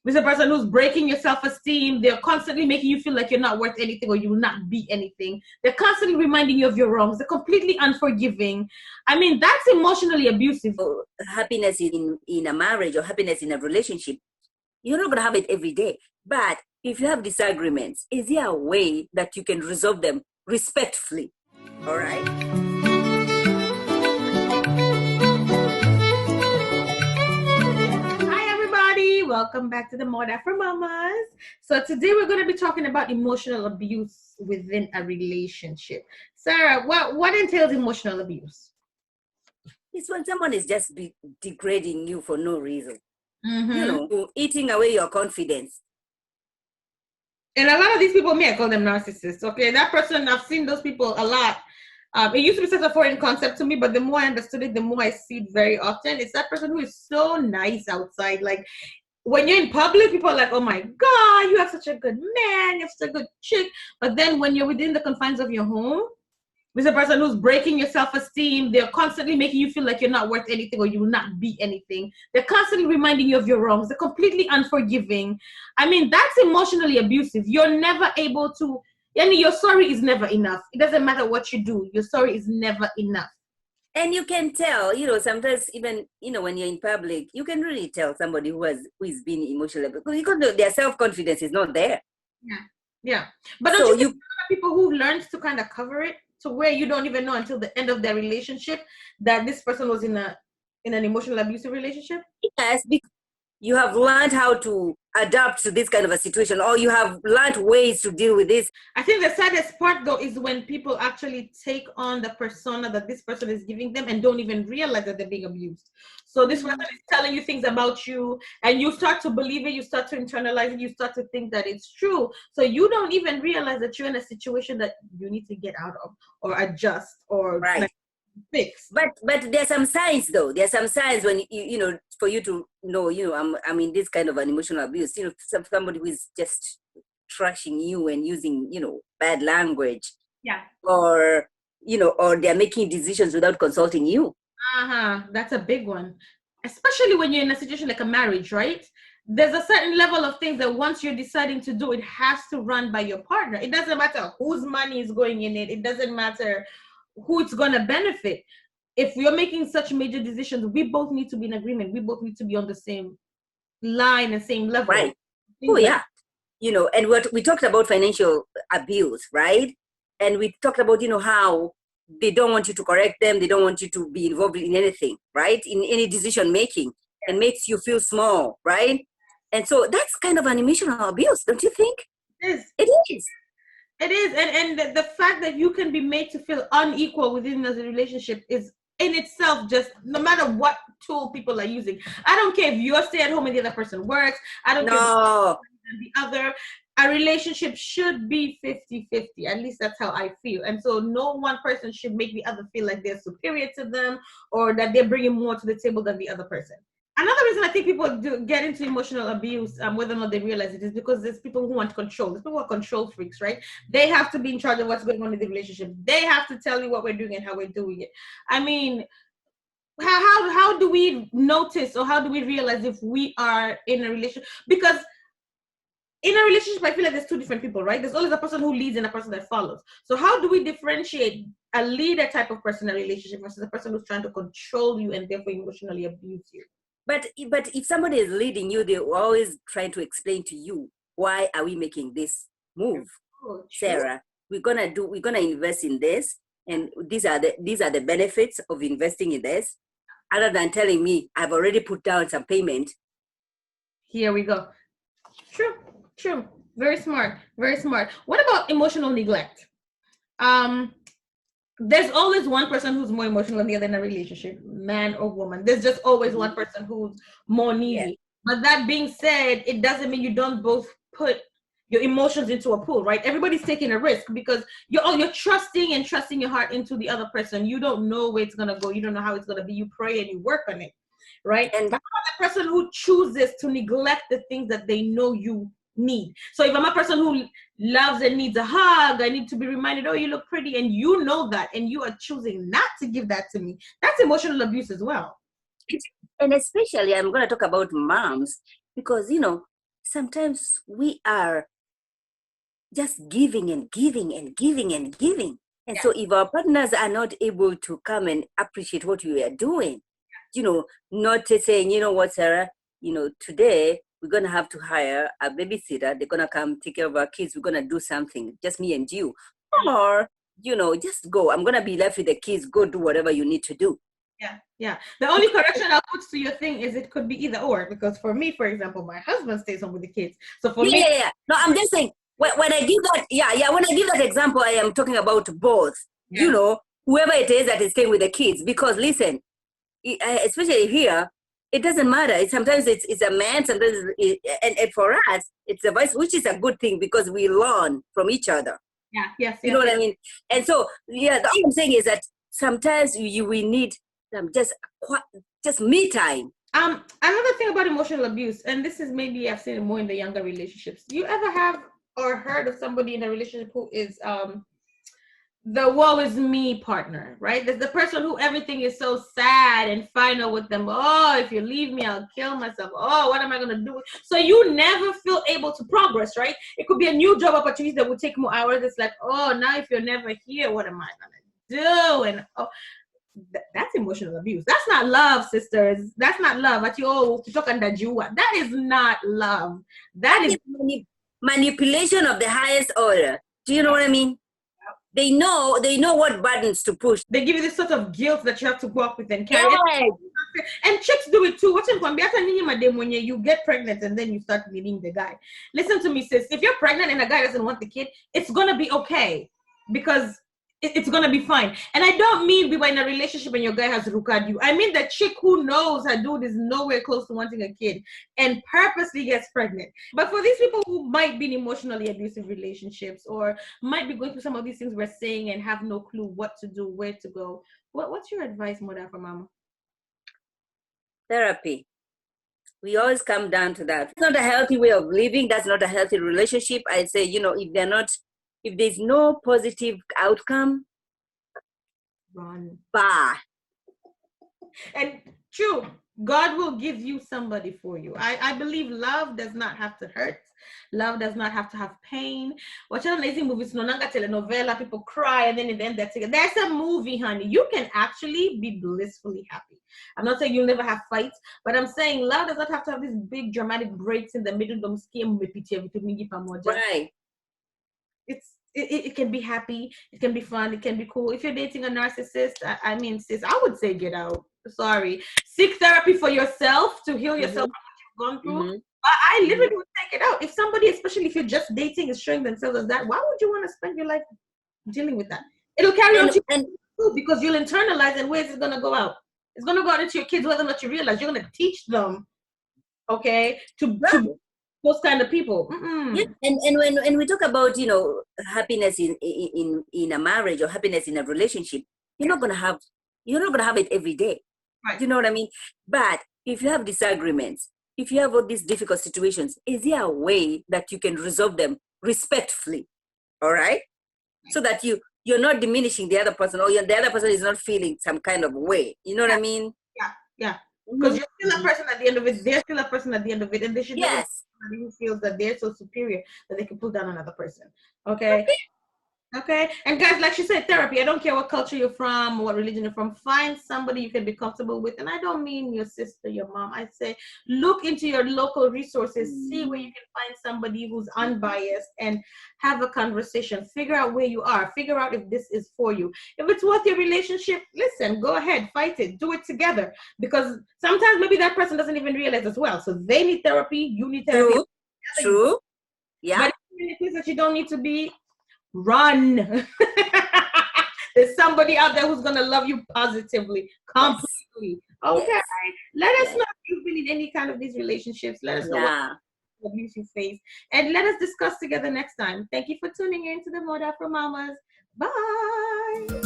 With a person who's breaking your self-esteem, they're constantly making you feel like you're not worth anything or you will not be anything. They're constantly reminding you of your wrongs. They're completely unforgiving. I mean, that's emotionally abusive. So happiness in a marriage or happiness in a relationship, you're not going to have it every day. But if you have disagreements, is there a way that you can resolve them respectfully? All right? Welcome back to the Moda for Mamas. So today we're going to be talking about emotional abuse within a relationship. Sarah, what entails emotional abuse? It's when someone is just degrading you for no reason. Eating away your confidence. And a lot of these people, I call them narcissists. Okay, that person, I've seen those people a lot. It used to be such a foreign concept to me, but the more I understood it, the more I see it very often. It's that person who is so nice outside, like. When you're in public, people are like, oh my God, you have such a good man, you have such a good chick. But then when you're within the confines of your home, with a person who's breaking your self-esteem, they're constantly making you feel like you're not worth anything or you will not be anything. They're constantly reminding you of your wrongs. They're completely unforgiving. I mean, that's emotionally abusive. You're never able to, your sorry is never enough. It doesn't matter what you do. Your sorry is never enough. And you can tell, sometimes even, when you're in public, you can really tell somebody who is being emotional because their self-confidence is not there. Yeah. But don't you think people who learns to kind of cover it to where you don't even know until the end of their relationship that this person was in an emotional abusive relationship? Yes, because you have learned how to adapt to this kind of a situation, or you have learned ways to deal with this. I think the saddest part though is when people actually take on the persona that this person is giving them and don't even realize that they're being abused. So this person is telling you things about you and you start to believe it, you start to internalize it, you start to think that it's true. So you don't even realize that you're in a situation that you need to get out of or adjust or fix. But there's some signs though. There's some signs when for you to know, I'm in this kind of an emotional abuse. Somebody who is just trashing you and using, bad language. Yeah. Or they're making decisions without consulting you. That's a big one. Especially when you're in a situation like a marriage, right? There's a certain level of things that once you're deciding to do, it has to run by your partner. It doesn't matter whose money is going in it. It doesn't matter who it's going to benefit. If we're making such major decisions, we both need to be in agreement. We both need to be on the same line and same level. Right. Oh, yeah. And what we talked about financial abuse, right? And we talked about, how they don't want you to correct them. They don't want you to be involved in anything, right? In any decision making, and makes you feel small, right? And so that's kind of an emotional abuse, don't you think? It is. It is. It is, and the fact that you can be made to feel unequal within the relationship is in itself just, no matter what tool people are using. I don't care if you're stay at home and the other person works. I don't care if the other. A relationship should be 50-50. At least that's how I feel. And so no one person should make the other feel like they're superior to them or that they're bringing more to the table than the other person. Another reason I think people do get into emotional abuse, whether or not they realize it, is because there's people who want control. There's people who are control freaks, right? They have to be in charge of what's going on in the relationship. They have to tell you what we're doing and how we're doing it. I mean, how do we notice or how do we realize if we are in a relationship? Because in a relationship, I feel like there's two different people, right? There's always a person who leads and a person that follows. So how do we differentiate a leader type of person in a relationship versus a person who's trying to control you and therefore emotionally abuse you? But if somebody is leading you, they're always trying to explain to you, why are we making this move, Sarah? We're gonna invest in this, and these are the benefits of investing in this. Other than telling me I've already put down some payment. Here we go. True. Very smart. What about emotional neglect? There's always one person who's more emotional than the other in a relationship, man or woman. There's just always one person who's more needy. Yeah. But that being said, it doesn't mean you don't both put your emotions into a pool, right? Everybody's taking a risk because you're trusting your heart into the other person. You don't know where it's gonna go. You don't know how it's gonna be. You pray and you work on it, right? And the person who chooses to neglect the things that they know you need. So if I'm a person who loves and needs a hug, I need to be reminded, oh, you look pretty, and you know that, and you are choosing not to give that to me. That's emotional abuse as well. And especially, I'm going to talk about moms because, sometimes we are just giving and giving and giving and giving. And so if our partners are not able to come and appreciate what we are doing, not saying, you know what, Sarah, today we're going to have to hire a babysitter. They're going to come take care of our kids. We're going to do something, just me and you. Or, just go. I'm going to be left with the kids. Go do whatever you need to do. Yeah. The only correction I'll put to your thing is it could be either or. Because for me, for example, my husband stays home with the kids. So for me. Yeah. No, I'm just saying, when I give that, when I give that example, I am talking about both. Whoever it is that is staying with the kids. Because listen, especially here, it doesn't matter. Sometimes it's a man, sometimes and for us, it's a vice, which is a good thing because we learn from each other. Yes. What I mean? And so, the thing I'm saying is that sometimes we need just me time. Another thing about emotional abuse, and this is maybe I've seen it more in the younger relationships. Do you ever have or heard of somebody in a relationship who is the woe is me partner, right? There's the person who everything is so sad and final with them. Oh, if you leave me, I'll kill myself. Oh, what am I going to do? So you never feel able to progress, right? It could be a new job opportunity that would take more hours. It's like, oh, now if you're never here, what am I going to do? And that's emotional abuse. That's not love, sisters. That's not love. That is not love. That is manipulation of the highest order. Do you know what I mean? They know what buttons to push. They give you this sort of guilt that you have to walk with and carry. Yes. And chicks do it too. When you get pregnant and then you start needing the guy. Listen to me, sis. If you're pregnant and a guy doesn't want the kid, it's gonna be okay because it's gonna be fine. And I don't mean we were in a relationship and your guy has rukad you. I mean the chick who knows her dude is nowhere close to wanting a kid and purposely gets pregnant. But for these people who might be in emotionally abusive relationships or might be going through some of these things we're saying and have no clue what to do, where to go, what's your advice, Moda, for Mama? Therapy. We always come down to that. It's not a healthy way of living. That's not a healthy relationship. I'd say, if there's no positive outcome, run. Bah. And true, God will give you somebody for you. I believe love does not have to hurt. Love does not have to have pain. Watch an amazing movies, nonanga telenovela, people cry and then in the end they're together. There's a movie, honey. You can actually be blissfully happy. I'm not saying you'll never have fights, but I'm saying love does not have to have these big dramatic breaks in the middle. Right. It can be happy, it can be fun, it can be cool. If you're dating a narcissist, I mean, sis, I would say get out. Sorry. Seek therapy for yourself to heal yourself from what you've gone through. But I literally would take it out. If somebody, especially if you're just dating, is showing themselves as that, why would you want to spend your life dealing with that? It'll carry on to you because you'll internalize, and where's it going to go out? It's going to go out into your kids, whether or not you realize. You're going to teach them, okay, to those kind of people. Yeah. And when we talk about happiness in a marriage or happiness in a relationship, you're not gonna have it every day. Right. You know what I mean? But if you have disagreements, if you have all these difficult situations, is there a way that you can resolve them respectfully? All right, so that you're not diminishing the other person, or the other person is not feeling some kind of way. You know what I mean? Yeah. Because you're still a person at the end of it. They're still a person at the end of it, and they should know somebody who feels that they're so superior that they can pull down another person. Okay. And guys, like she said, therapy. I don't care what culture you're from, or what religion you're from. Find somebody you can be comfortable with, and I don't mean your sister, your mom. I say look into your local resources, see where you can find somebody who's unbiased, and have a conversation. Figure out where you are. Figure out if this is for you. If it's worth your relationship, listen, go ahead, fight it, do it together. Because sometimes maybe that person doesn't even realize as well. So they need therapy, you need therapy. True. Yeah. But in the place that you don't need to be, run. There's somebody out there who's gonna love you positively, completely. Okay. Yes. Let us know if you've been in any kind of these relationships. Let us know what abuse you face, and let us discuss together next time. Thank you for tuning in to the Moda for Mamas. Bye.